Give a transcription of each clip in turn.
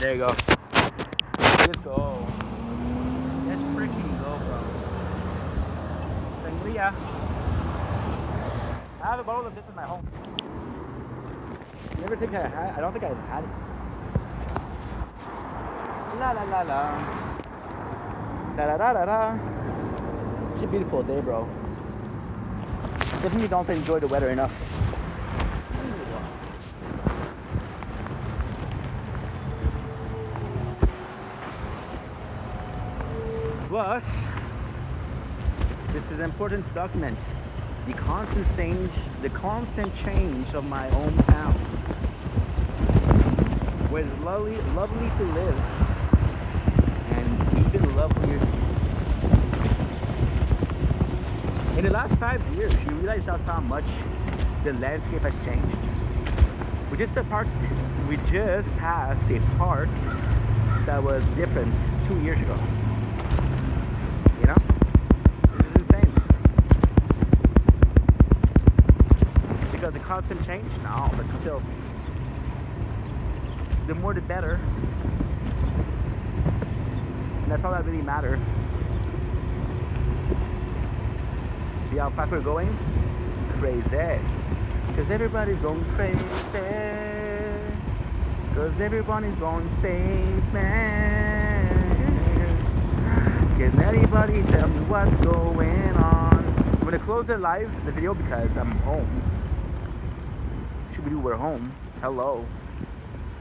There you go. Let's go. Let's freaking go, bro. Sangria. I have a bottle of this in my home. Never think I don't think I've had it. La la la la. Da da da da da. It's a beautiful day, bro. Definitely don't enjoy the weather enough. But this is important to document the constant change of my hometown, where it's lovely to live, and even lovelier. In the last 5 years, you realize just how much the landscape has changed. We just passed a park that was different 2 years ago. You know? This is insane. Because the constant change? No, but still. The more the better. And that's all that really matters. See how fast we're going? Crazy. Because everybody's going crazy. Because everybody's going safe, man. Can anybody tell me what's going on? I'm gonna close the video, because I'm home. Should we do we're home? Hello.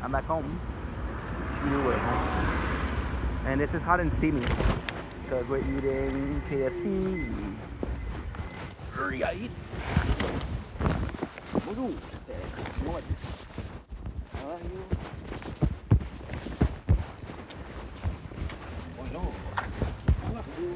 I'm back home. Should we do we're home? And this is hot and steamy, because we're eating KFC. Hurry, I eat. Bonjour. How are you? Bonjour. How are you?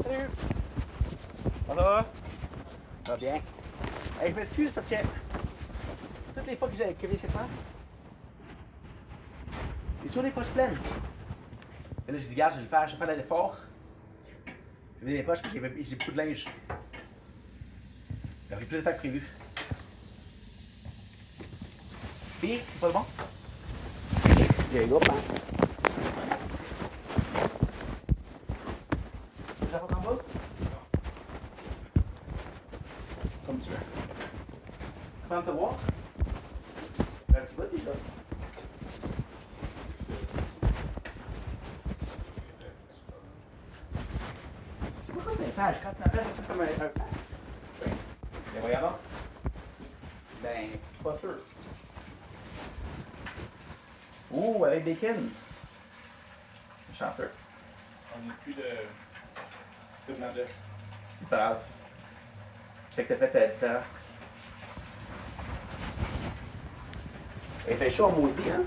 Salut! Ça va? Ça va bien? Hey, je m'excuse parce que toutes les fois que j'ai chez toi, j'ai toujours les poches pleines. Et là, je dis, regarde, je vais faire l'effort. Je vais vider les poches parce que j'ai beaucoup de linge. J'ai pris plus de temps que prévu. Puis, c'est pas le bon? There you go, man. J'apporte en bas? Comme tu veux. Prends te voir. Un petit bout déjà. C'est pas comme un message. Quand tu m'appelles, c'est comme un fax. Ben voyons donc. Ben, pas sûr. Oh, avec bacon. Chanceux. On n'est plus de blanc-d'œuf. C'est pas grave. Je sais que t'as fait ta différence. Il fait chaud en maudit, hein?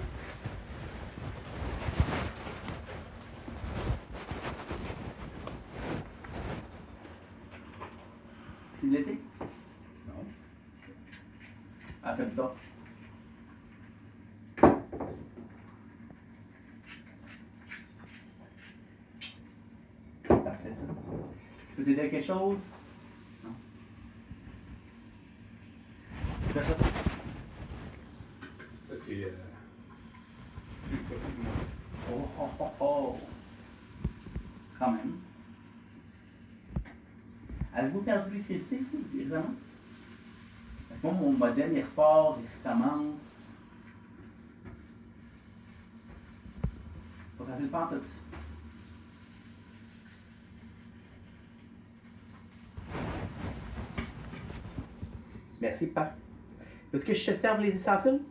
C'est l'été? Non. Ah, c'est le temps. Parfait, ça. Je peux t'aider à quelque chose? Non. C'est ça? Ça, c'est plus petit que moi. Oh, oh, oh, oh. Quand même. Avez-vous perdu l'électricité, évidemment? Parce que moi, mon modem, il repart, il recommence. Pas facile pas en tout. Merci, pas. Est-ce que je te serve les ustensiles?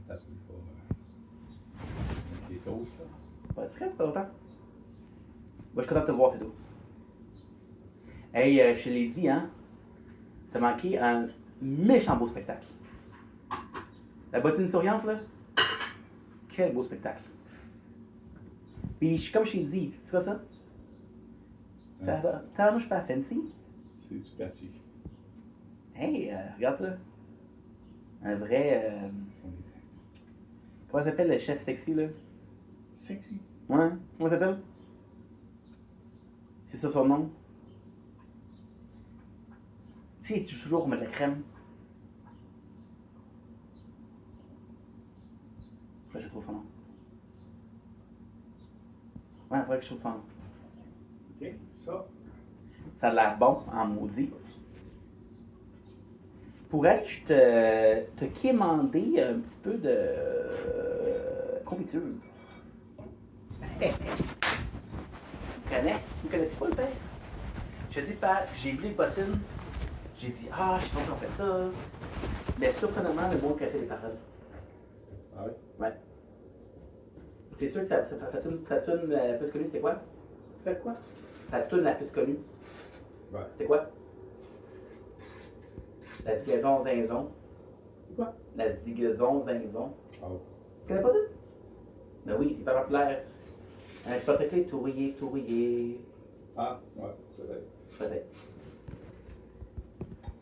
Attends, il faut. Avec les toasts, là. Ouais, c'est pas longtemps. Moi, je suis content de te voir, c'est tout. Hey, je te l'ai dit, hein? T'as manqué un méchant beau spectacle. La bottine souriante, là? Quel beau spectacle. Puis, comme je t'ai dit, c'est quoi ça? T'as moi, je suis pas fancy. C'est du pâtis. Hey, regarde là. Un vrai. Comment s'appelle le chef sexy, là? Sexy. Ouais, comment s'appelle? C'est ça son nom? Tu sais, tu toujours pour mettre de la crème. Faudrait que je trouve son nom. Ouais, faudrait que je trouve son nom. Ok, ça. Ça a l'air bon en maudit. Pourrais-je te quémander un petit peu de confiture? Tu me connais-tu pas le père? Je te dis, père, j'ai vu les bottines. J'ai dit, je sais pas qu'on fait ça. Mais surprenamment, le mot café des paroles. Ah oui? Ouais. C'est sûr que sa tune la plus connue, c'est quoi? C'est quoi? Sa tune la plus connue, Ouais. c'est quoi? La zigaison zinzon. Quoi? La zigaison zinzon. Ah oui. Tu connais pas ça? Ben oui, c'est hyper populaire. Un petit porte-clés, tourillé. Ah, ouais, peut-être. Peut-être.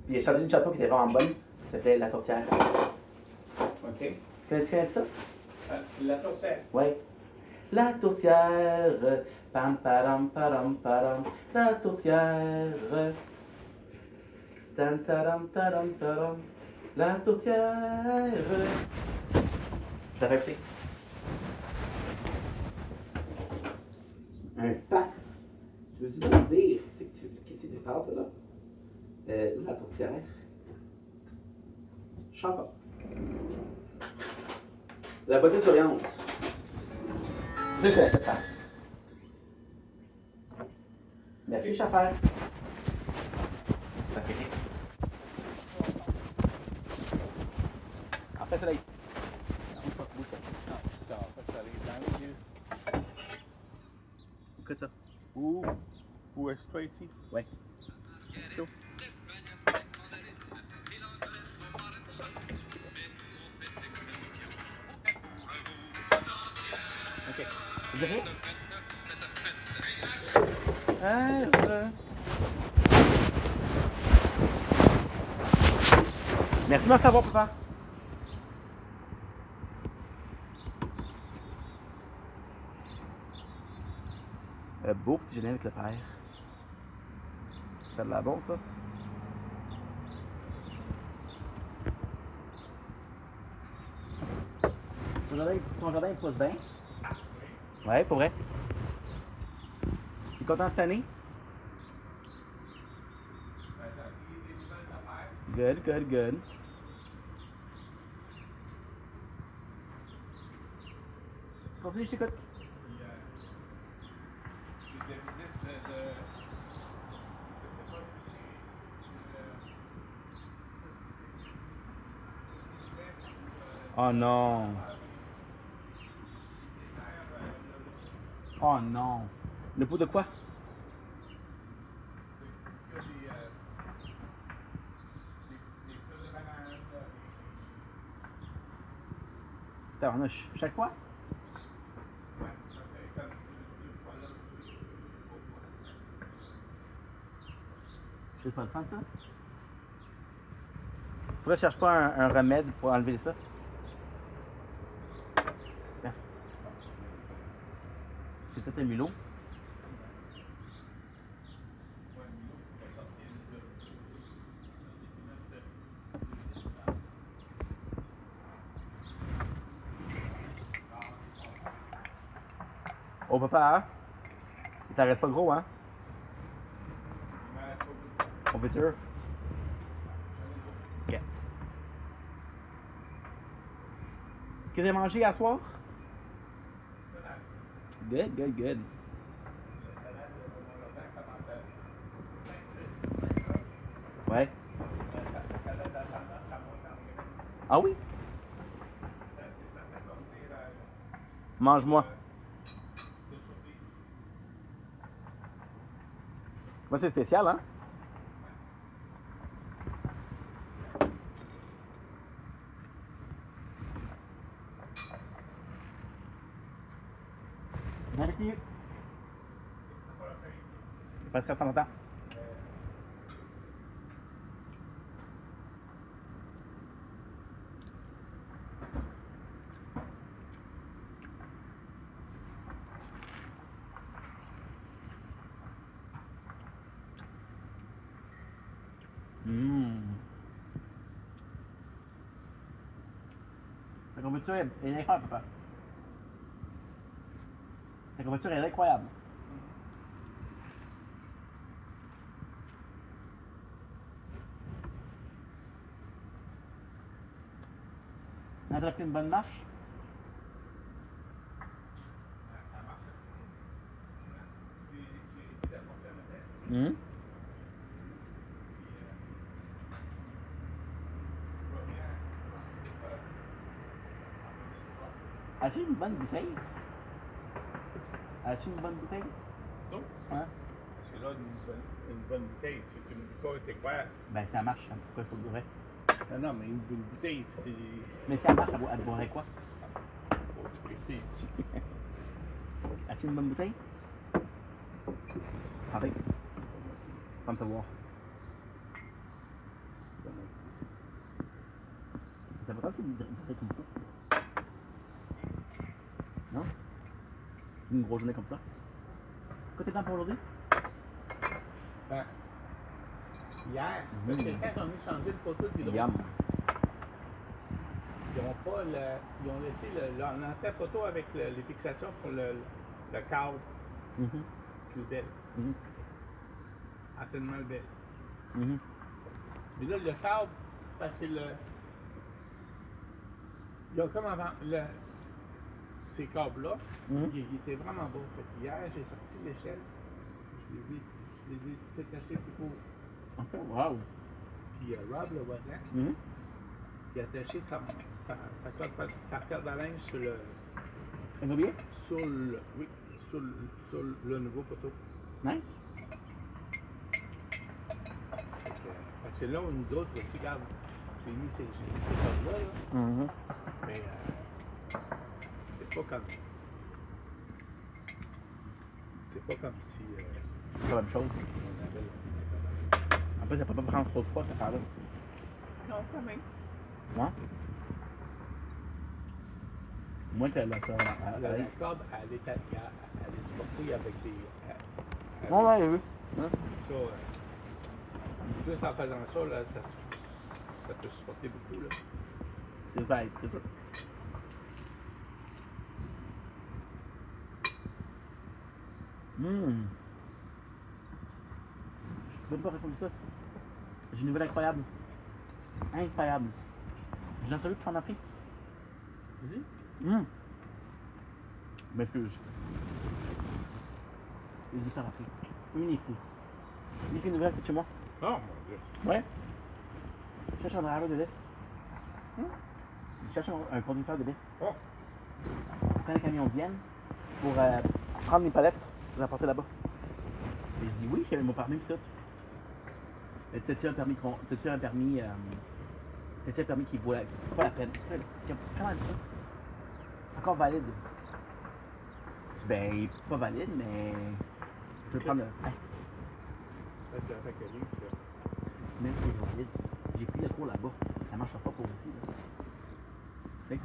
Puis il a chanté une chanson qui était vraiment bonne. Ça s'appelait La Tourtière. Ok. Tu connais ça? La tourtière. Ouais. La tourtière, pam param param param, la tourtière, tan taram taram taram, la tourtière. T'as fait un fax. Tu veux-tu me dire qu'est-ce que tu parles là? La tourtière. Chanson. La bottine souriante. Je connais cette femme. Merci, chauffeur. En fait, soleil. Que ça? Où est-ce toi ici? Ouais. Chaud. Ok. Vous avez? Merci de me savoir, papa. Beau petit déjeuner avec le père. Ça a de la bon, ça? Ton jardin il pousse bien? Ouais, pour vrai. Tu es content cette année? Good. Continue, je t'écoute. J'ai des visites de. Je sais pas si c'est. Oh non. Oh non. Le pot de quoi? Tabarnouche. Chaque fois? C'est pas le fun, ça? Pourquoi je cherche pas un remède pour enlever ça? Merci. C'est peut-être un mulot. Oh papa, hein? Il t'en reste pas gros, hein? Confiture. Ok. Qu'est-ce que vous avez mangé à soir? Good. Ouais. Ah oui? C'est sa façon de dire Mange-moi. de survivre. Moi, c'est spécial, hein? Merci. C'est pas très longtemps. La confiture est incroyable, papa. La confiture est incroyable. On a pris une bonne marche. Elle marche. J'ai été d'apporter un matin. Hum. As-tu une bonne bouteille? As-tu une bonne bouteille? Non? Hein? Parce que là, une bonne bouteille, tu me dis pas c'est quoi? Ben, ça marche un petit peu, faut le dire. Non, mais une bonne bouteille, c'est. Mais si elle marche, elle boirait quoi? Faut être précis ici. As-tu une bonne bouteille? Santé. Comme te voir. C'est important de bouteille comme ça. Non? Une grosse journée comme ça. Quoi t'es temps pour aujourd'hui? Ben, hier, parce que quand on a changé le poteau de l'hydro, Yum. ils ont laissé l'ancien poteau avec les fixations pour le câble plus belle, assainissement belle. Mais là, le câble, parce que il y a comme avant, ces câbles-là, ils étaient vraiment beaux. Fait que hier, j'ai sorti l'échelle, je les ai détachés plus court. Ok, wow. Puis Rob, le voisin, il a attaché sa corde à linge sur le. Ça va bien? Sur le nouveau poteau. Nice. Parce que là, nous autres, regarde, j'ai mis ces cordes-là, là, mais c'est pas comme. C'est pas comme si C'est la même chose. on avait. En plus, ça peut pas prendre trop de fois, cette affaire-là. Non, quand même. Ouais? Moins que la La corde, elle est supportée avec des. Ouais, ouais, j'ai vu. Ça, plus en faisant ça, là, ça peut supporter beaucoup. Là. C'est ça, c'est ça. Je peux pas répondre ça. J'ai une nouvelle incroyable. Incroyable. J'ai entendu que tu en as pris. Vas-y. M'excuse. J'ai dit faire pris. Unique. Unique nouvelle, c'est chez moi. Oh mon Dieu. Ouais. Je cherche un driver de lift. Je cherche un conducteur de lift. Oh. Quand les camions viennent pour prendre les palettes, les apporter là-bas. Et je dis oui, j'ai mon permis et tout. Et t'as-tu un permis t'as-tu un permis qui vaut pas la peine? Comment dire ça? Encore valide. Ben, il est pas valide, mais je peux prendre le. Même si c'est valide, j'ai pris le cours là-bas. Ça marche pas pour ici. Là. Tu sais?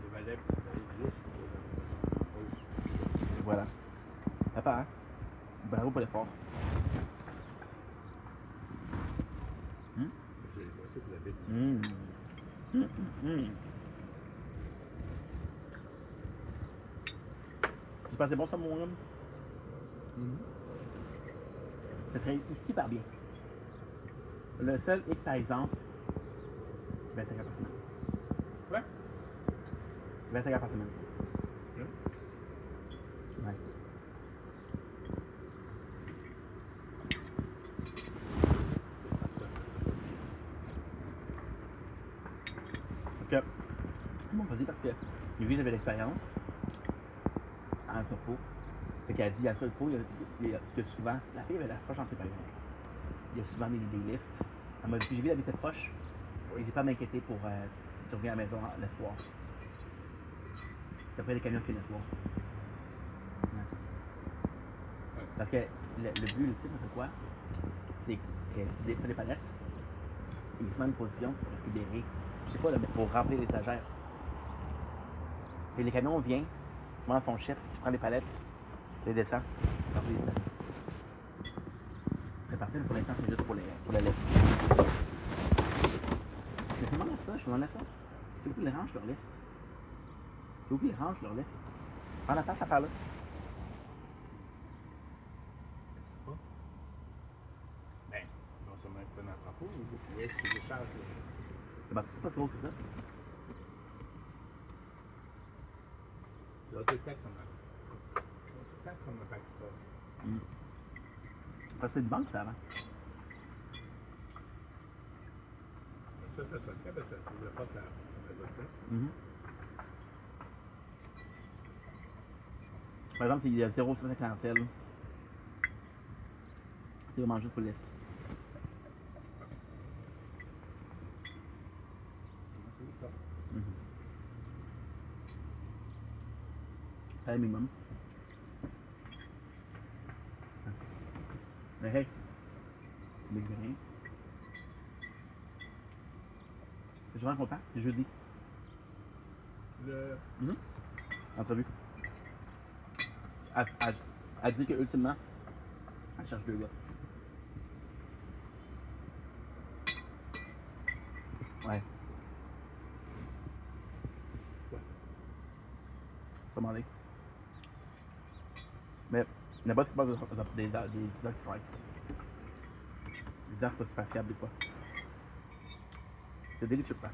Les valets juste. Et voilà. Papa, hein? Bravo pour l'effort. J'ai passé pour la bête. Tu penses que c'est bon ça, mon homme? Ça serait ici par bien. Le seul hic, par exemple, c'est 25 heures par semaine. Ouais. 25 heures par semaine. Ouais. que. Bon, vas-y, parce que lui, j'avais l'expérience en entrepôt. Fait qu'elle dit, à l'entrepôt, il y a souvent. La fille avait la proche en par exemple. Il y a souvent des lifts. Elle m'a dit, j'ai vu la vitesse proche. Et j'ai pas à m'inquiéter pour si tu reviens à la maison le soir. C'est après les camions qui viennent le soir. Ouais. Parce que le but ultime, c'est quoi? C'est que tu défais les palettes, et il se met en une position pour se libérer. Je sais pas, là, mais pour remplir les étagères. Et les camions viennent, tu prends son chef, tu prends les palettes, tu les descends, tu remplis les étagères. C'est parfait, mais pour l'instant, c'est juste pour la lift. Mais je me demande ça, C'est où qu'ils rangent leur lift? C'est où qu'ils rangent leur lift? En attendant, ça part là. Ben, non seulement ils prennent un entrepôt, mais où est-ce qu'ils déchargent? C'est pas trop que ça. Il y a tout le temps comme un backstop. Parce que c'est une banque, ça, avant. Ça sonne bien parce que ça ne voulait pas faire la bonne place. Par exemple, s'il y a 0 sur la clientèle, c'est vraiment juste pour le lift. C'est le minimum. Mais hey, tu m'écris rien. Je suis vraiment content, c'est jeudi. Entrevue. Elle dit que ultimement, elle cherche 2 gars. Ouais. Commandé. Mais il n'y a pas de des docs strike. Les docs sont pas fiables des fois. C'est délicieux pas.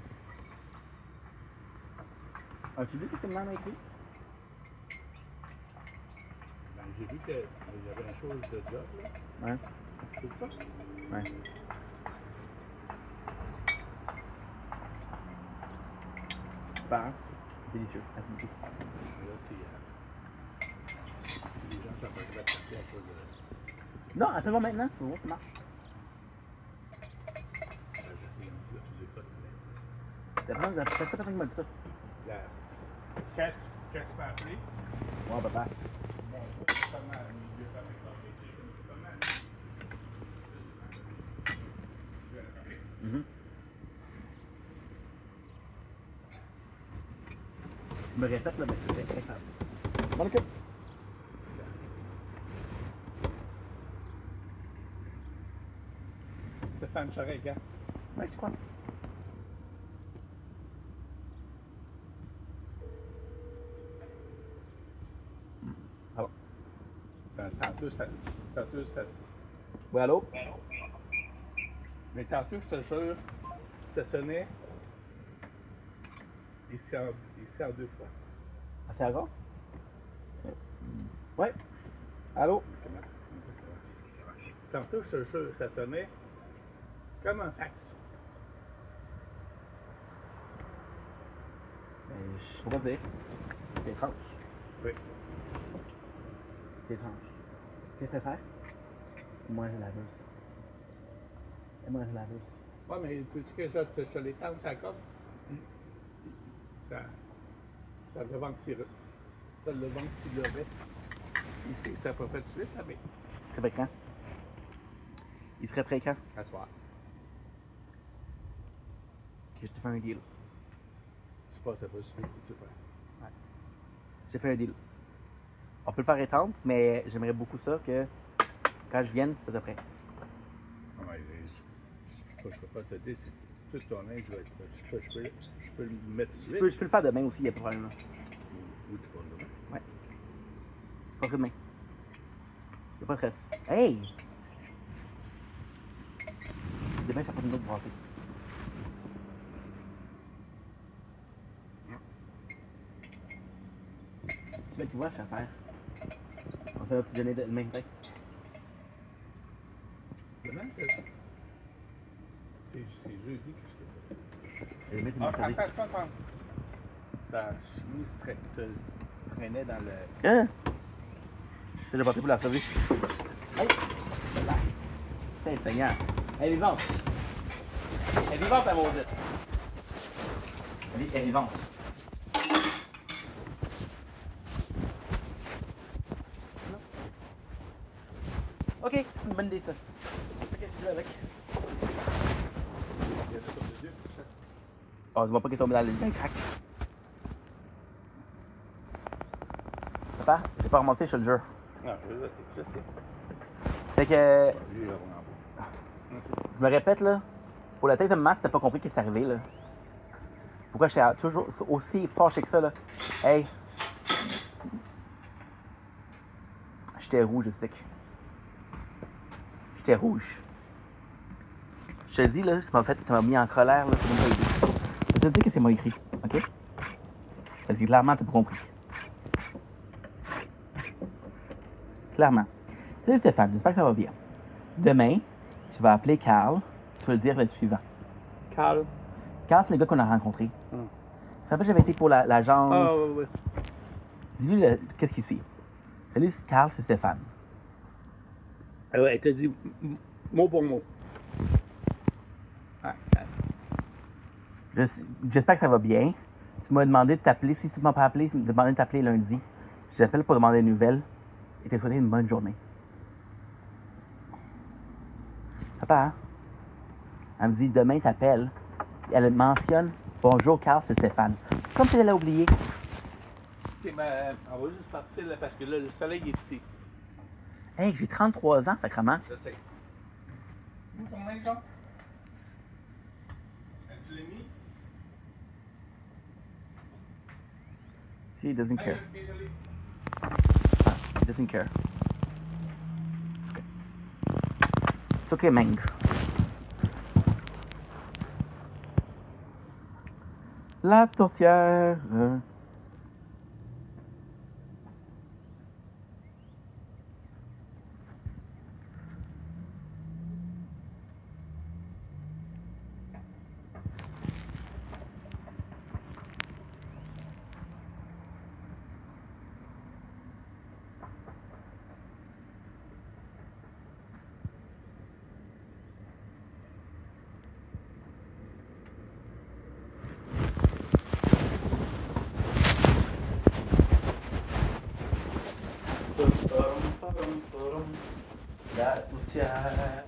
As-tu vu ce que maman a écrit? Ben, j'ai vu qu'il y avait une chose de job, là. Ouais. C'est ça? Ouais. Super. Délicieux. Merci beaucoup. Là, c'est les gens qui ont pas le droit de partir à cause de. Non, attends-moi maintenant, tu vois, ça marche. J'essaie de plus pas C'est la personne qui m'a dit ça. Quand tu m'as appelé, Ouais, papa. bon, comment il veut pas m'éclater, comment. Je me répète là, mais c'est incroyable. M'en occupe. Stéphane Charest, gars. Ouais, tu crois? Alors. Tantôt, ça. Oui, allô? Mais tantôt, je te jure, ça sonnait ici en 2 fois. Ah, c'est encore? Ouais. Allô? Comment ça marche? Tantôt, je te jure, ça sonnait comme un fax. Je peux pas te dire. C'est étrange. Oui. C'est étrange. Qu'est-ce que tu faire? Moi, j'ai la laveuse. Et moi, j'ai la laveuse. Ouais, mais tu sais que je te l'étends sur la corde? Ça le ventilerait. Ça le ventilerait. Ici, ça peut pas de suite, là, mais Il serait prêt quand? Il serait prêt quand? à soir. Que je te fais un deal. C'est pas ça peut suite, tu sais pas. Ouais. J'ai fait un deal. On peut le faire étendre, mais j'aimerais beaucoup ça que quand je vienne, ça soit prêt. Ouais, je peux pas te dire si tout ton linge va être. Je peux le mettre Je suite. peux le faire demain aussi, il n'y a pas de problème. Ou tu peux le demain. Ouais. Pas demain. Il n'y a pas de stress. Hey! Demain, je vais pas une autre brassée. Là, tu vois, je vais faire. On fait notre petit déjeuner demain matin. Demain, C'est jeudi que je t'ai Je vais mettre pas. une mercredi. Attention quand ta chemise te traînait dans le. Hein? Je l'ai porté pour la revue. Hey! C'est Seigneur. Elle est vivante. Elle est vivante, la maudite. Elle est vivante. Ok, c'est une bonne idée ça. Ok, je vais avec. Il y avait comme de deux. Oh, je vois pas qu'il est tombé dans le crack. Papa, j'ai pas remonté, je te le jure. Non, je sais. Fait que, Lui, il va en bas. je me répète là, pour la tête de maman, si t'as pas compris ce qui s'est arrivé là. Pourquoi j'étais toujours aussi fâché que ça là? Hey! J'étais rouge, stick. J'étais rouge. Je te dis là, ça m'a mis en colère là, c'est même pas idée. Je te dis que c'est moi écrit, ok? Parce que clairement, t'as pas compris. Clairement. Salut Stéphane, j'espère que ça va bien. Demain, tu vas appeler Carl, tu vas lui dire le suivant. Carl. Carl, c'est le gars qu'on a rencontré. Hmm. Tu te rappelles, j'avais été pour l'agence. Ah, ouais. Dis-lui qu'est-ce qui suit. Salut Carl, c'est Stéphane. Ah ouais, elle t'a dit mot pour mot. J'espère que ça va bien. Tu m'as demandé de t'appeler. Si tu m'as pas appelé, tu m'as demandé de t'appeler lundi. J'appelle pour demander des nouvelles et te souhaiter une bonne journée. Papa, hein? Elle me dit demain t'appelles. Elle mentionne bonjour Carl, c'est Stéphane. Comme si elle l'a oublié. Ok, ben, on va juste partir là parce que là, le soleil est ici. Hey, j'ai 33 ans, sacrément. Je sais. Où ton linge, Jean? Tu l'as mis? See, he doesn't care. Désolé. He doesn't care. It's okay, Meng. La tourtière. La tourtière.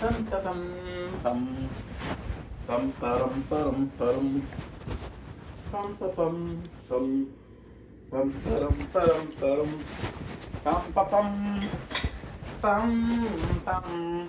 Pam pam pam pam pam pam pam pam, pam, pam, pam, pam, pam, pam, pam, pam, pam, pam.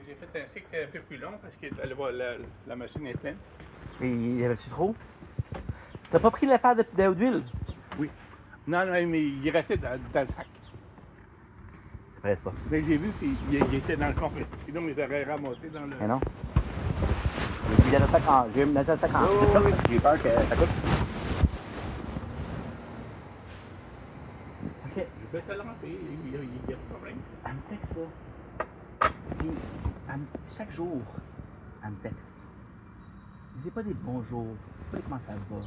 J'ai fait un cycle un peu plus long parce que la machine est pleine. Et y avait-tu trop? T'as pas pris l'affaire d'huile? Oui. Non, mais il restait dans le sac. Ça paraît pas. Mais j'ai vu qu'il était dans le fond. Sinon, ils auraient ramassé dans le. Mais non. J'ai mis le sac en. J'ai mis le sac en. Oh, oui. J'ai peur que ça coûte. Ok. Je vais te le remplir, il y a pas de problème. Elle me texte ça. Puis, chaque jour, elle me texte. C'est pas des bonjours, pas des comment ça va,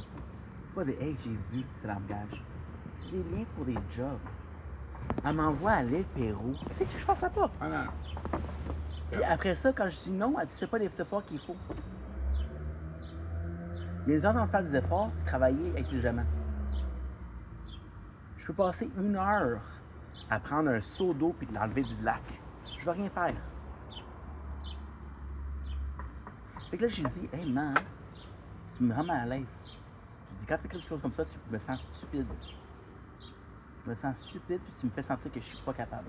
pas des hey, j'ai vu, c'est l'engagage. C'est des liens pour des jobs. Elle m'envoie à l'île Pérou. Tu sais que je fasse ça pas. Ah non. Puis après ça, quand je dis non, elle dit c'est pas les efforts qu'il faut. Il y a des gens qui vont faire des efforts, travailler intelligemment. Je peux passer 1 heure à prendre un seau d'eau puis de l'enlever du lac. Je vais rien faire. Fait que là, j'ai dit, hey man, tu me rends mal à l'aise. J'ai dit, quand tu fais quelque chose comme ça, tu me sens stupide. Je me sens stupide puis tu me fais sentir que je suis pas capable.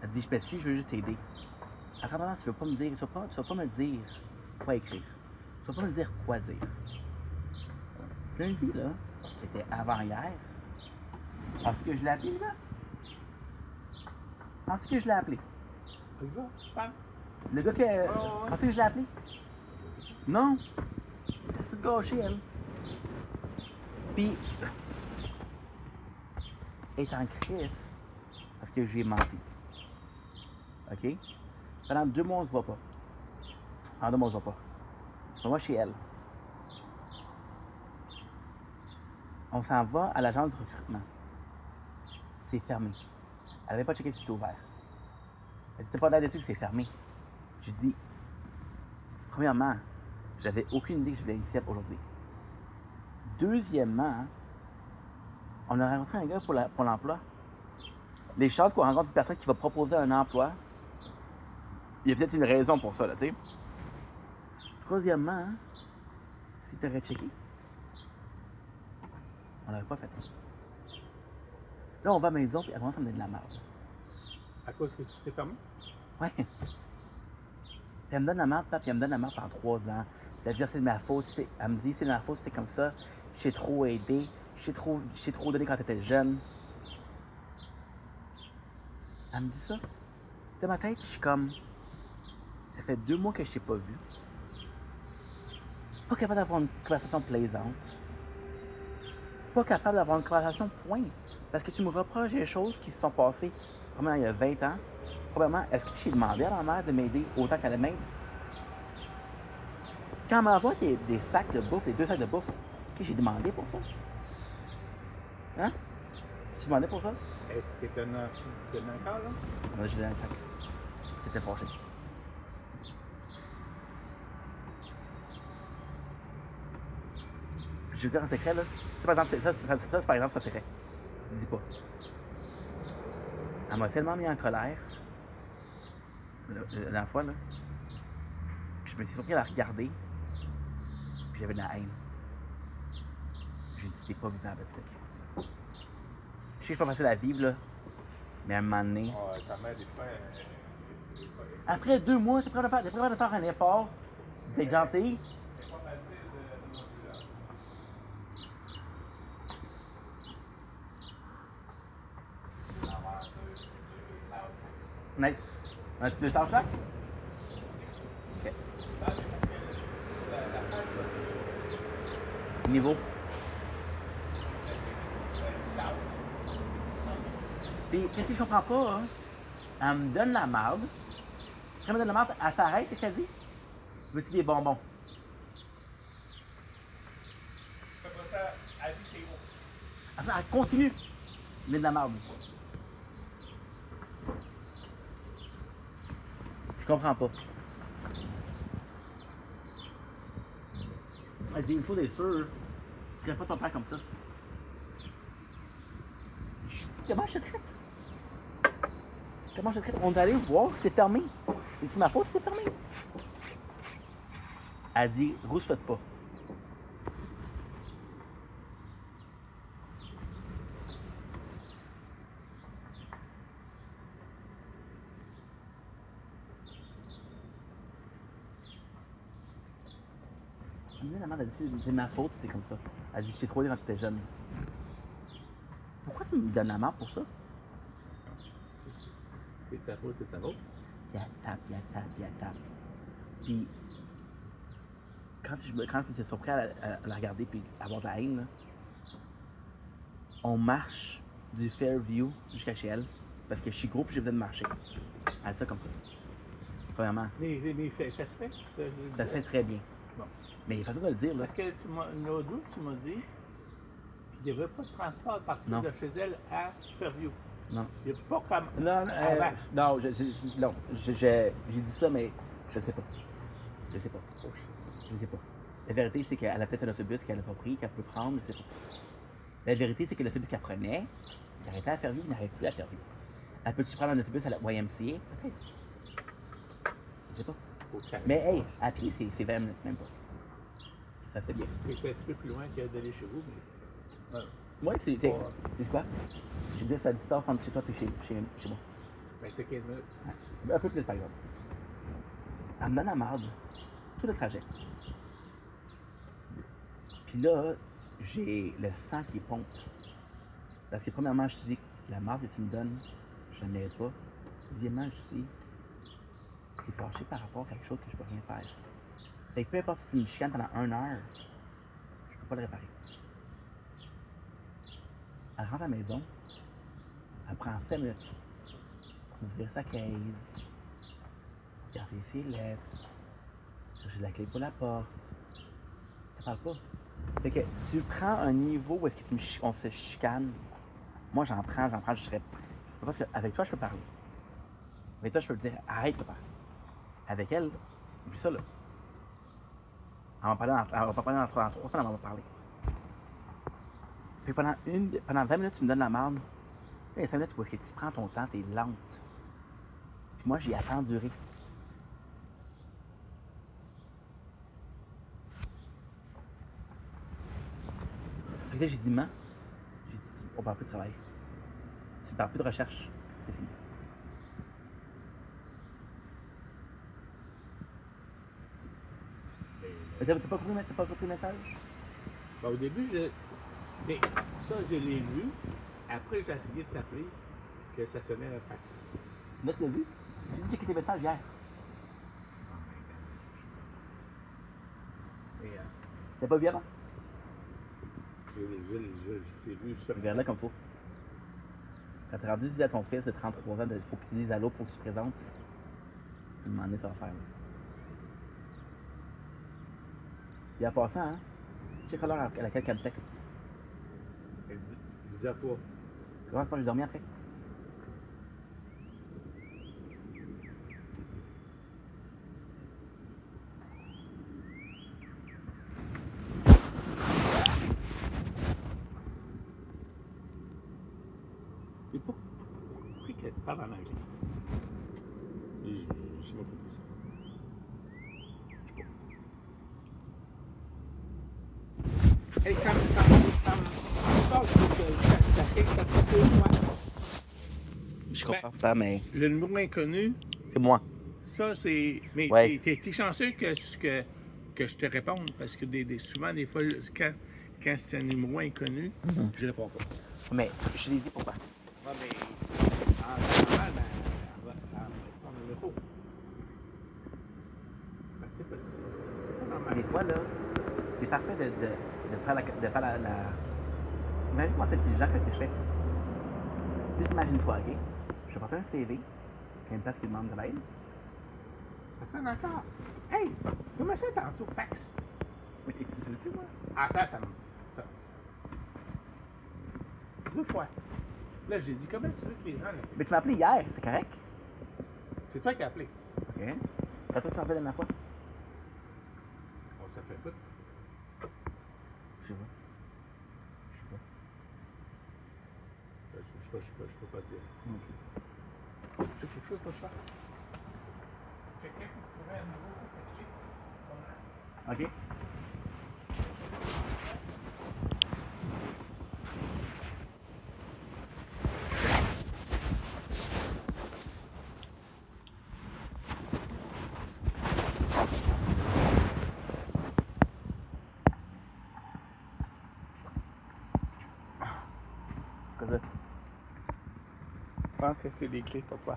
Elle dit, je m'excuse, je veux juste t'aider. Attends, tu vas pas me dire, tu vas pas me dire quoi écrire. Tu vas pas me dire quoi dire. Lundi, là, qui était avant-hier, parce que je l'ai appelé, là. Parce que je l'ai appelé. Le gars que. Parce que je l'ai appelé. Non. C'est tout gâché, elle. Puis. Elle est en crise parce que j'ai menti. OK? Pendant 2 mois, on se voit pas. En 2 mois, on se voit pas. Je vais chez elle. On s'en va à l'agence de recrutement. C'est fermé. Elle n'avait pas checké si c'était ouvert. Elle dit, t'es pas là-dessus que c'est fermé. J'ai dit, premièrement, j'avais aucune idée que je voulais ici aujourd'hui. Deuxièmement, on a rencontré un gars pour l'emploi. Les chances qu'on rencontre une personne qui va proposer un emploi, il y a peut-être une raison pour ça, là, tu sais. Troisièmement, si tu aurais checké, on l'aurait pas fait. Là, on va à la maison, puis elle commence à me donner de la merde. À cause que c'est fermé? Ouais. Puis elle me donne la merde, puis elle me donne la merde pendant 3 ans. Elle dit, c'est de ma faute. Elle me dit, c'est de ma faute, c'était comme ça. J'ai trop aidé. J'ai trop donné quand t'étais jeune. Elle me dit ça. Dans ma tête, je suis comme, ça fait 2 mois que je t'ai pas vu. Pas capable d'avoir une conversation plaisante. Pas capable d'avoir une conversation point. Parce que tu me reproches des choses qui se sont passées, probablement il y a 20 ans. Probablement, est-ce que j'ai demandé à ma mère de m'aider autant qu'elle m'aide? Quand elle m'envoie des sacs de bouffe, des 2 sacs de bouffe, ok, j'ai demandé pour ça. Hein? J'ai demandé pour ça? Est-ce que t'es dans le corps, là? Moi, j'ai donné un sac. J'étais fâché. Je veux dire un secret, là. Ça, par exemple, ça, par exemple, c'est un secret. Dis pas. Elle m'a tellement mis en colère, la dernière fois, là, que je me suis surpris à la regarder, puis j'avais de la haine. J'ai dit, c'est pas vivable, ce truc. Je sais que c'est pas facile à vivre, là, mais à un moment donné... Oh, ta mère, des fois, Après 2 mois, t'es prêt de faire un effort, d'être gentil. c'est pas facile de montrer là. Nice. As-tu 2 tâches chaque? Ok. Niveau. Puis, qu'est-ce que je comprends pas, hein? Elle me donne la marde. Quand elle me donne la marde, elle s'arrête, qu'est-ce qu'elle dit? Veux-tu des bonbons? Après ça, elle dit t'es bon. Elle continue. Mais de la marde. Je comprends pas. Elle dit, une chose est sûre, tu serais pas ton père comme ça. Comment je te traite? Comment je te traite? On est allé voir, c'est fermé. Et c'est ma faute, c'est fermé. Elle dit, rouspète pas. Elle me dit, la mère, elle dit, c'est ma faute, c'était comme ça. Elle dit, je t'ai croisé quand tu étais jeune. Pourquoi tu me donnes la marde pour ça? C'est sa faute, c'est sa faute. Il tape. Puis, quand j'étais surpris à la regarder puis avoir de la haine, là, on marche du Fairview jusqu'à chez elle parce que je suis gros puis j'ai besoin de marcher. Elle dit ça comme ça. Premièrement, Mais ça se fait. ça se fait très bien. Bon. Mais il est facile de le dire, là. Parce que l'autre jour, tu m'as dit qu'il n'y avait pas de transport à partir Non. de chez elle à Fairview. Non. Il n'y a pas comme. Non, Avant. j'ai dit ça, mais je sais pas. Je sais pas. Je sais pas. La vérité, c'est qu'elle a peut-être un autobus qu'elle n'a pas pris, qu'elle peut prendre, je sais pas. La vérité, c'est que l'autobus qu'elle prenait, il arrêtait à Fairview, il n'arrête plus à Fairview. Elle peut-tu prendre un autobus à la YMCA? Peut-être. Je sais pas. Mais hey, à pied, c'est 20 minutes, même pas. Ça fait bien. C'est un petit peu plus loin que d'aller chez vous, mais. Ouais, c'est quoi? Je veux dire, c'est à distance entre chez toi et chez moi. Ben, c'est 15 minutes. Ouais. Un peu plus, par exemple. Elle me donne la marde. Tout le trajet. Puis là, j'ai le sang qui pompe. Parce que premièrement, je dis, la marde que tu me donnes, je ne la mérite pas. Deuxièmement, je dis, t'es fâché par rapport à quelque chose que je peux rien faire. Fait que peu importe si tu me chicanes pendant 1 heure, je peux pas le réparer. Elle rentre à la maison, elle prend 5 minutes pour ouvrir sa caisse, regarder ses lettres, chercher la clé pour la porte. Ça parle pas. Fait que tu prends un niveau où est-ce que on se chicane. Moi, j'en prends, je serais. Parce qu'avec toi, je peux parler. Avec toi, je peux te dire, arrête, papa. Avec elle, oublie ça, là. Elle va parler dans 3 semaines, elle va parler. Puis pendant 20 minutes, tu me donnes la marde. Et 5 minutes, tu vois que tu prends ton temps, t'es lente. Puis moi, j'y attends durer. Fait que là, j'ai dit, man, j'ai dit, on parle plus de travail. Tu parles plus de recherche. C'est fini. T'as pas compris le message? Ben, au début, mais ça, je l'ai vu. Après, j'ai essayé de t'appeler que ça sonnait un fax. Là, tu l'as vu? J'ai dit checker tes messages hier. Et, T'as pas vu avant? je l'ai vu sur. Regarde-la comme faut. Quand t'es rendu, tu dis à ton fils de 33 ans, il faut que tu dises à l'autre, il faut que tu te présentes. Il m'en est ça va faire. Là. Et en passant, hein, check l'heure à laquelle elle me texte. Elle dit 10h03. Comment est-ce que j'ai dormi après? Et pourquoi qu'elle parle en anglais? Je sais pas compris ça. Hey, quand Je comprends pas, mais le numéro inconnu, c'est moi. ça c'est. Mais Ouais. t'es chanceux que je te réponde parce que souvent, des fois, quand c'est un numéro inconnu, je réponds pas. Mais je l'ai dit pourquoi. Ouais, mais en général, elle va prendre le numéro. Ben, c'est pas normal. Des fois, là, c'est parfait de faire la. Imagine comment c'est intelligent que je fais. Juste imagine-toi, ok? Je vais porter un CV, qu'il y a une place qui demande de l'aide. Ça sonne encore. Hey, comment ça tantôt, fax? Oui, tu sais, moi. Ah, ça me. Ça. 2 fois. Là, j'ai dit, comment tu veux que les gens. Mais tu m'as appelé hier, c'est correct? C'est toi qui as appelé. Ok. Quand toi, tu m'as appelé la dernière fois? Oh, ça fait tout. Je sais pas. Je peux pas dire. Ok. Tu as quelque chose pour te faire? Checker pour trouver un nouveau clé. Ok. Qu'est-ce que Je pense que c'est des clés pour toi.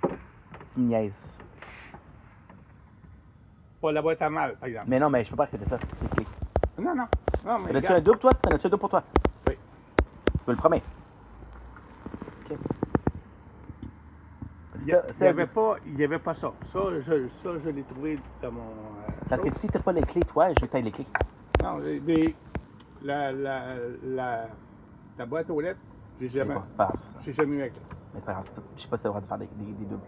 tu me niaises? Pour la boîte à mal, par exemple. Mais non, mais je peux pas accepter ça. C'est clé. Non, non. Non, mais. T'en as-tu regarde. un double, toi? T'en as-tu un double pour toi? Oui. Je le promets. Ok. Il y avait pas ça. Ça, je l'ai trouvé dans mon. Parce que si t'as pas les clés, toi, je vais t'aille les clés. Non, mais la boîte aux lettres, j'ai C'est jamais. pas grave. J'ai jamais eu avec. Mais c'est pas grave. Je sais pas si t'as le droit de faire des doubles.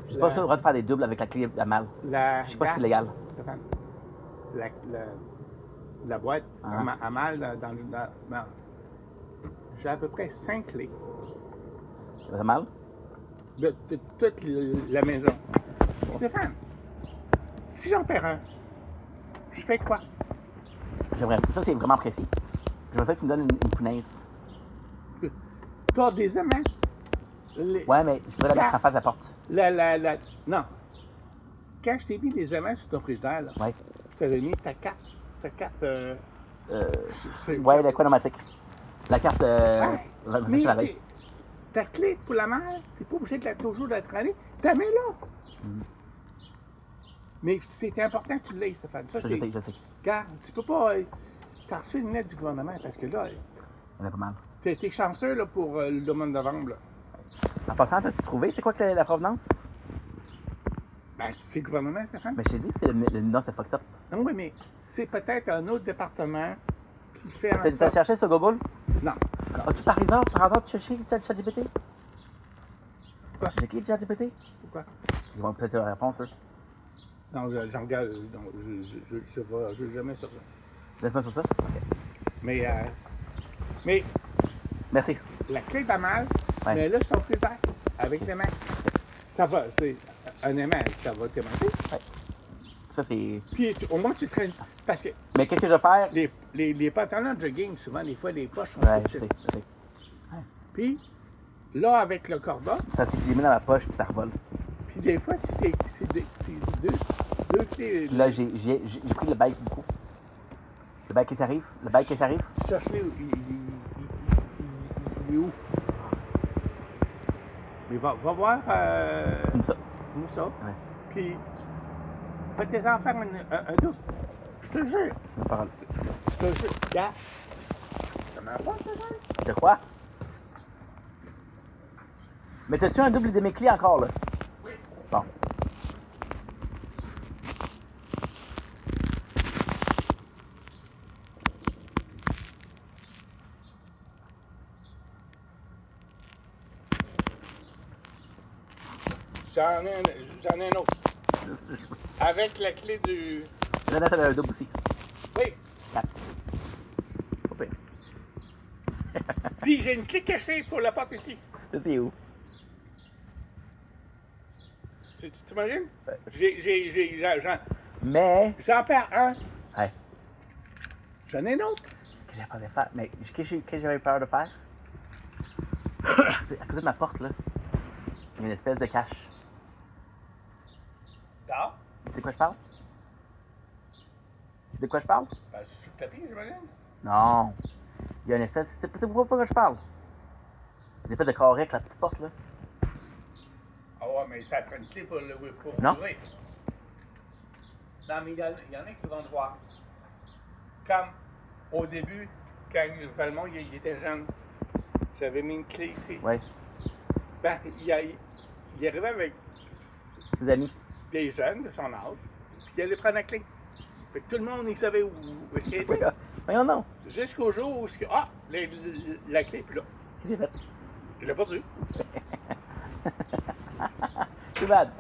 Je sais pas si t'as le droit de faire des doubles avec la clé à mal. Je sais pas si c'est légal. Stéphane, la boîte Ah. à mal dans- j'ai à peu près 5 clés C'est mal? de toute la maison. Stéphane, si j'en perds un, je fais quoi? J'aimerais. Ça, c'est vraiment précis. J'aimerais que tu me donnes une punaise. T'as des aimants. Ouais, mais je voudrais la mettre en face de la porte. Non. Quand je t'ai mis des aimants sur ton frigidaire, là, Ouais. je t'avais mis ta carte. Ouais, la chronomatique. La carte. Mais la veille. ta clé pour la mer, t'es pas obligé de toujours d'être allé. T'as mis là. Mhm. Mais c'est important que tu l'aies, Stéphane. Ça, Je c'est. sais, je sais. Regarde, tu peux pas. T'as reçu une lettre du gouvernement parce que là, Il y en a pas mal. t'es chanceux là, pour le mois de novembre. Là. En passant, t'as-tu trouvé c'est quoi que la provenance? Ben, c'est le gouvernement, Stéphane. Mais je t'ai dit que c'est le nom, c'est fucked up. Non, oui, mais c'est peut-être un autre département qui fait en C'est t'as sorte. cherché sur Google? Non. As-tu par hasard cherché ChatGPT? Quoi? Tu checké ChatGPT? Pourquoi? Ils vont peut-être la réponse, eux. Non, j'en regarde. Non, je vais jamais sur ça. Laisse-moi sur ça. Mais Merci. la clé va mal, Ouais. mais là, son frigidaire, avec les mains, ça va. C'est un aimant, ça va t'aimanter. Ça, c'est. Puis au moins, tu traînes. Parce que Mais qu'est-ce que je vais faire? les pantalons de jogging, souvent, des fois, les poches sont Ouais, trop je sais, petites. je sais. Puis là, avec le cordon, Ça fait que je les mets dans ma poche puis ça revole. puis des fois, c'est deux clés. Puis là, j'ai pris le bike beaucoup. Le bike qui s'arrive. Le bike qui s'arrive. Cherche-les, il est où? Mais va voir Comme ça. où ça. Ouais. Puis, faites-en faire un double. Je te jure. Ma parole. Je te jure. Regarde. Ça m'a pas, ça, De quoi? Mais t'as-tu un double de mes clés encore, là? Oui. Bon. J'en ai un autre. Avec la clé du. Renate avait un double aussi. Oui. 4. Pas pire. Puis j'ai une clé cachée pour la porte ici. Ça, c'est où? Tu t'imagines? Ouais. Mais. J'en perds un. Ouais. J'en ai un autre. Qu'est-ce que j'avais peur de faire? Mais qu'est-ce que j'avais peur de faire? À côté de ma porte, là, il y a une espèce de cache. Dehors? Tu sais de quoi je parle? Tu sais de quoi je parle? Ben, sur le tapis, j'imagine. Non. Il y a une espèce. C'est pourquoi je parle? Une espèce de carré avec la petite porte, là. Ah ouais, mais ça prend une clé pour Non. ouvrir. Non, mais il y en a qui vont le voir. Comme au début, quand Valmont il était jeune, j'avais mis une clé ici. Ouais. Ben, il arrivait avec Ses amis. des jeunes de son âge, puis il allait prendre la clé. Fait que tout le monde, il savait où est-ce qu'il était. Voyons non. Jusqu'au jour où, la clé est plus là. Qu'est-ce que j'ai fait? Il l'a perdu. C'est bad.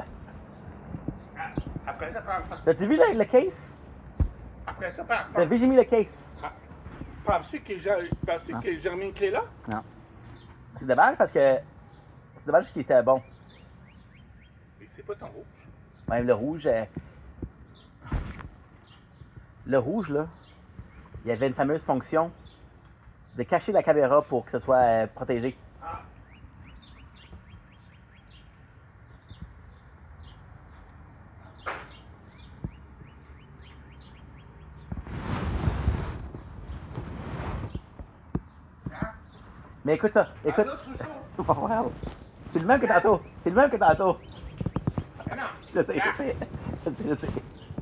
Après ça, prend. T'as-tu vu le case? Après ça, T'as vu, j'ai mis le case. Penses-tu que j'ai remis une clé là? Non. C'est dommage parce que. C'est dommage qu'il était bon. Mais c'est pas ton rouge. Même le rouge. Le rouge, là, il y avait une fameuse fonction de cacher la caméra pour que ce soit protégé. Ah. Mais écoute ça, écoute. Un autre chaud. Wow. C'est le même que tantôt. C'est le même que tantôt. Ah non. Je sais, je sais. Je sais.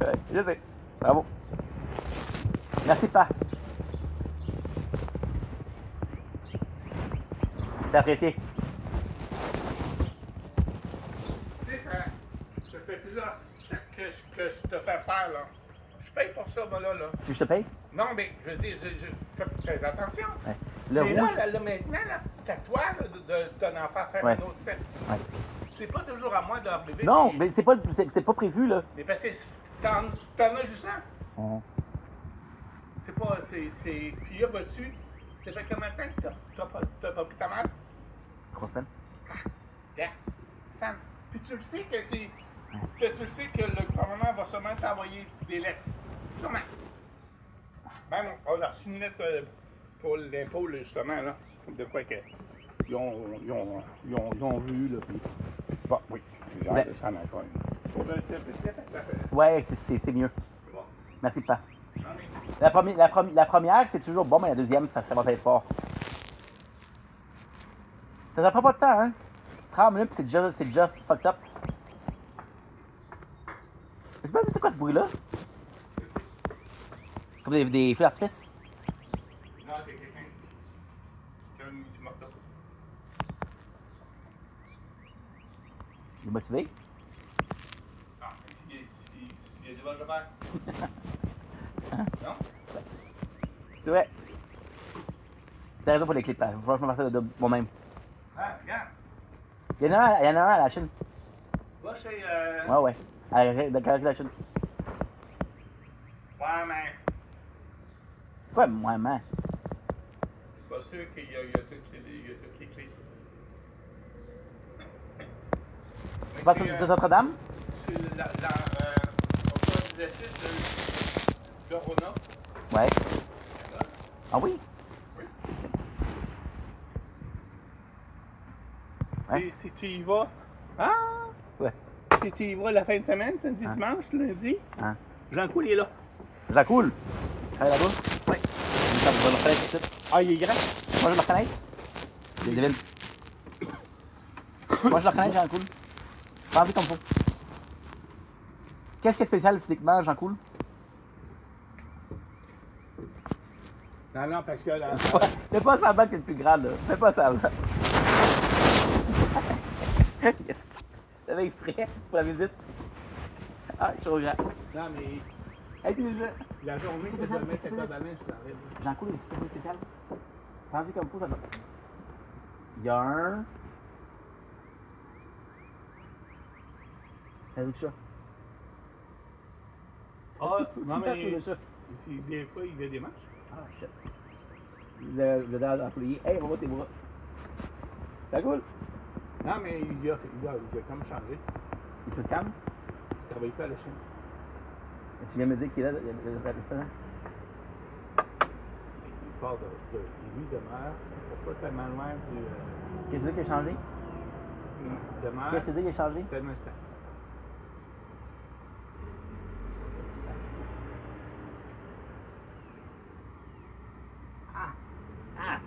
Ouais, je sais. Bravo. Merci, Pa. C'est apprécié. Tu sais, ça fait plusieurs que je te fais faire, là. Je paye pour ça, moi, là. Tu veux que je te paye? Non, mais je veux dire, fais attention. Ouais. Le mais rouge. là, maintenant, là, c'est à toi là, de t'en faire Ouais. un autre set. Ouais. C'est pas toujours à moi d'arriver. Non, puis- mais c'est pas prévu, là. Mais parce que t'en as juste un. Oh. C'est pas. Puis là, vois-tu, ça fait combien de temps que t'as pas pris ta mère? 3 semaines. Bien. Femme. Puis tu le sais que tu le sais que le gouvernement va sûrement t'envoyer des lettres. Sûrement. Même, on a reçu une lettre pour l'impôt, là, justement, là. De quoi que. Ils ont vu, là. Puis. Bon, oui. J'ai Ouais. hâte de s'en encore une. Ouais, c'est mieux. Bon. Merci, Pa. Non, mais- La première, c'est toujours bon, mais la deuxième, ça va être fort. Ça prend pas de temps, hein? 30 minutes, puis c'est déjà fucked up. Je sais pas c'est quoi ce bruit-là? Comme des feux d'artifice? Non, c'est quelqu'un qui a mis du marteau. Il est motivé? Ah, s'il y a du vent à faire. Non? C'est vrai. C'est la raison pour les clips, hein. Faut que je me fasse ça de moi-même. Ah, regarde. Il y en a un à la Chine. Va chez. Ouais, ouais. À la Chine. Ouais, mais. Ouais, moi, man. Je suis pas sûr qu'il y a toutes les clés. Tu passes sur Notre-Dame? C'est au poste de 6 de Rona. Ouais. Ah oui? Oui. Ouais. Si tu y vas. Ah! Ouais. Si tu y vas la fin de semaine, samedi, Hein? dimanche, lundi, Hein? Jean Coul est là. Ça coule. Travaille là-bas? Ouais. Ça va me reconnaître tout de suite. Ah, il est grand? Moi, je le reconnais. Je devine. Moi, je le reconnais, Jean Cool. Pensez comme faut. Qu'est-ce qui est spécial physiquement, Jean Cool? Non, parce que là. Fais pas semblant que t'es le plus grand, là. Fais pas semblant. Yes. T'avais exprès pour la visite. Ah, je suis trop grand. Non, mais Hey, puis déjà. la journée que je vais mettre cette corde à linge, je t'arrête. Jean Cool, est-ce que c'est spécial? Pensez comme faut, ça va. Il y a un. T'as vu le chat? Ah, non, T'as mais. vu le chat? Ici, des fois, il y a des matchs. Ah, shit. Le dad employé. Hey, on va tes bras. Ça cool? Non, mais il a comme changé. Il te calme? Il travaille pas à la Chine. Tu viens me dire qu'il est là, le restaurant? Il part lui demeure, pas tellement loin du. Qu'est-ce que c'est qui a changé? Demeure. Qu'est-ce que c'est qui a changé? Tellement instant. Ah!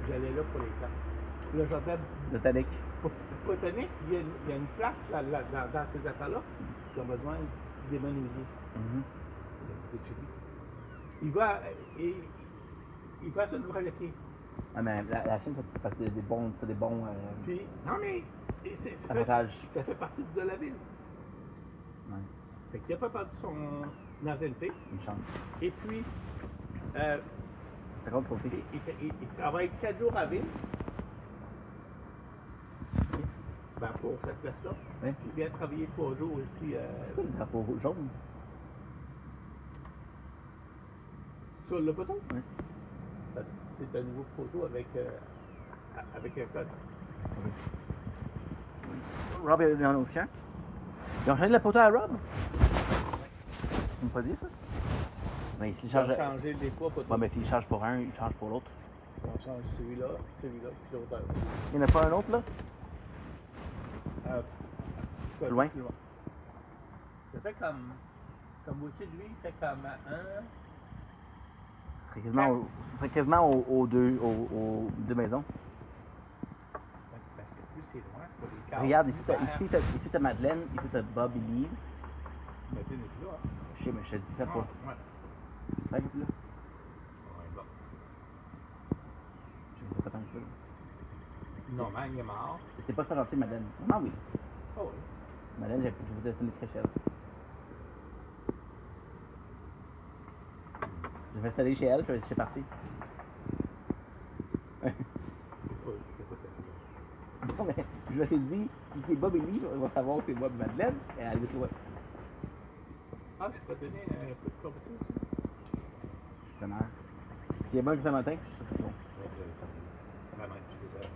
J'allais là pour les classes. Le Jardin Le Tanic. botanique, il y a une place dans ces affaires-là qui ont besoin d'émoniser. Mhm. De chili. il va, il va sur le breveté. Ah, mais la Chine, c'est parce que c'est des bons. Puis, non, mais Avantages. ça fait partie de la ville. Ouais, Fait qu'il n'a pas perdu son nationalité. une chance. Et puis, Par contre, faut aussi. il travaille 4 jours à ville. Ben, pour cette place-là. Oui. Puis il vient travailler 3 jours ici. C'est quoi le drapeau jaune? Sur le bouton. Oui. Parce que c'est un nouveau photo avec un code. Rob est dans l'océan. Ils ont changé la poteau à Rob? Tu m'as pas dit ça? Mais s'il Ils ont change. changé les poids photos. Ouais, mais s'il change pour un, il change pour l'autre. On change celui-là, puis l'autre. Il n'y en a pas un autre là? Plus Loin? Ça fait comme au-dessus de lui, il fait comme un. Ce serait quasiment aux deux maisons. Parce que plus c'est loin, pour les cartes. Regarde, ici t'as Madeleine, ici t'as Bob et Lise. Madeleine est là. Hein? Je sais, mais je te dis ça pas. Ouais. Ouais, là. Ouais, bon. Je sais pas tant que ça. Norman, il est mort. C'était pas ça gentil, Madeleine. Non, oui. Oh oui. Madeleine, je vous dessiner très cher. Je vais installer chez elle, puis c'est parti. C'était pas terrible. Non, mais je m'étais dit, si c'est Bob et Lise, on va savoir que c'est Bob et Madeleine, et elle dit ouais. Ah, je peux te donner un peu de compétition aussi. Je suis mère. S'il y a bon que ça matin, c'est bon. Ça marche, je suis désolé.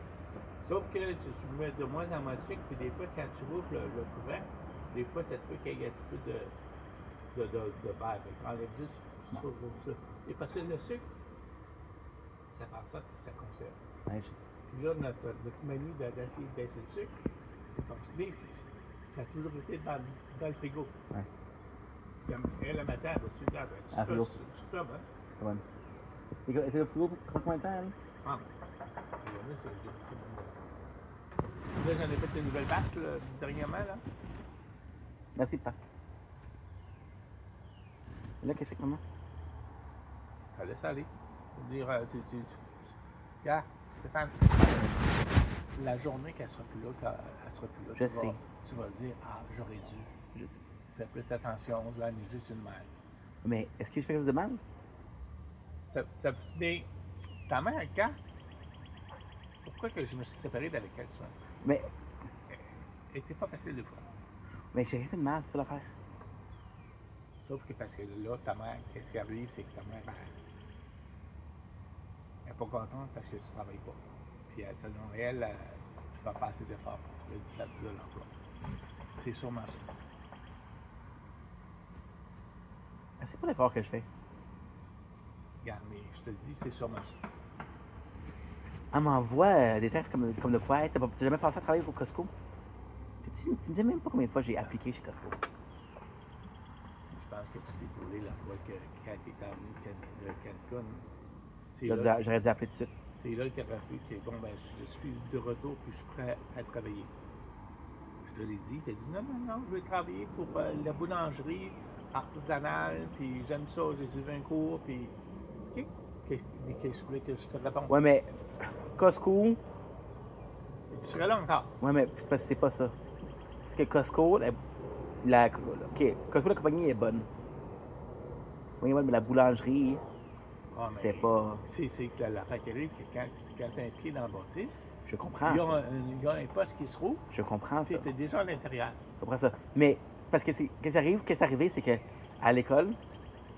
Sauf que tu mets de moins en moins de sucre, puis des fois, quand tu ouvres le couvercle, des fois, ça se peut qu'il y ait un petit peu de beurre. Enlève juste sur le sucre. Et parce que le sucre, ça fait en sorte que ça conserve. Ouais, Puis là, notre manie d'essayer de baisser le sucre, c'est fonctionné. Ça a toujours été dans le frigo. Ouais. Comme elle, le matin, elle va-tu garder? À frigo. Tu peux, hein? c'est bon. Et le frigo prend combien de temps, elle? Ah. Là, j'en ai fait une nouvelle batch, là, dernièrement, là. Merci, papa. Et là, qu'est-ce que maman? Ça laisse aller. Dire, regarde, Stéphane, la journée qu'elle sera plus là, Je sais. tu vas dire, ah, j'aurais dû. Je sais. Fais plus attention, Joanne est juste une mère. Mais est-ce que je fais quelque chose de mal? Mais ta mère, quand? Pourquoi que je me suis séparé d'avec elle, tu m'as dit? Mais Elle était pas facile des fois. j'ai rien fait de mal, c'est ça l'affaire. Sauf que parce que là, ta mère, qu'est-ce qui arrive, c'est que ta mère, elle n'est pas contente parce que tu ne travailles pas. Puis selon elle, tu ne fais pas assez d'efforts pour de l'emploi. C'est sûrement ça. C'est pas l'effort que je fais. Regarde, mais je te le dis, c'est sûrement ça. Elle m'envoie des textes comme de quoi, t'as jamais pensé à travailler au Costco? Tu ne sais même pas combien de fois j'ai appliqué chez Costco. Je pense que tu t'es brûlé la fois que quand tu étais venu de Cancun. J'aurais dû appeler tout de suite. C'est là qu'il aurait fait que bon, ben, je suis de retour puis je suis prêt à travailler. Je te l'ai dit, tu as dit non, je veux travailler pour la boulangerie artisanale, puis j'aime ça, j'ai suivi un cours, puis. OK. Qu'est-ce que tu voulais que je te réponde? Ouais, mais Costco. Tu serais là encore. Ouais, mais c'est parce que c'est pas ça. Parce que Costco, OK, Costco, la compagnie est bonne. Oui, mais la boulangerie, Ah, c'est pas. C'est que la factory, que quand tu as un pied dans la bâtisse, Je comprends. il y a un poste qui se roule, Je comprends tu ça. es déjà à l'intérieur. Je comprends ça. Mais, parce que qu'est-ce qui est arrivé, c'est que à l'école,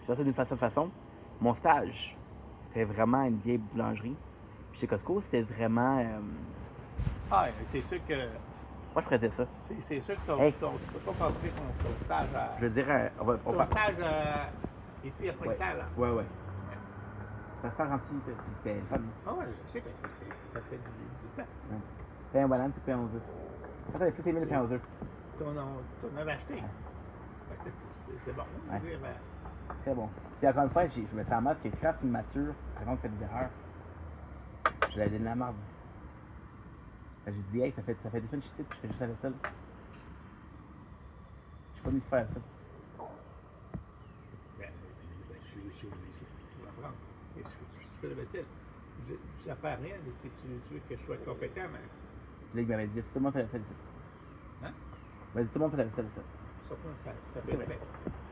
je fais ça d'une façon, mon stage, c'était vraiment une vieille boulangerie. Puis chez Costco, c'était vraiment. Ah, c'est sûr que. Moi, je ferais dire ça. C'est sûr que Hey. tu peux pas compter ton stage à. Je veux dire, on Ton va. stage ici à Pointe-Terre, là. Ouais. Ça se fait gentil, c'était le fun. Ah ouais, je sais que tu as fait du temps. Pain en banane, puis pain aux œufs. Ça fait plus aimé le pain aux œufs. T'en avais acheté. Ouais. Parce que c'est bon. Ouais. Je veux dire, Très bon. Puis encore une fois, je me sens en masque que quand tu matures, par contre, tu fais des erreurs. Je l'ai donné de la merde. J'ai dit, hey, ça fait 2 semaines que je suis ici, puis je fais juste la vaisselle. Je suis pas mis de faire ça. je chez lui ici. Tu vas apprendre. Et tu fais la vaisselle. J'apprends rien, mais si tu veux que je sois compétent, mais. Là, il m'avait dit, tout le monde fait la vaisselle. Hein? Il m'a dit, tout le monde fait la vaisselle. Ça fait le fait.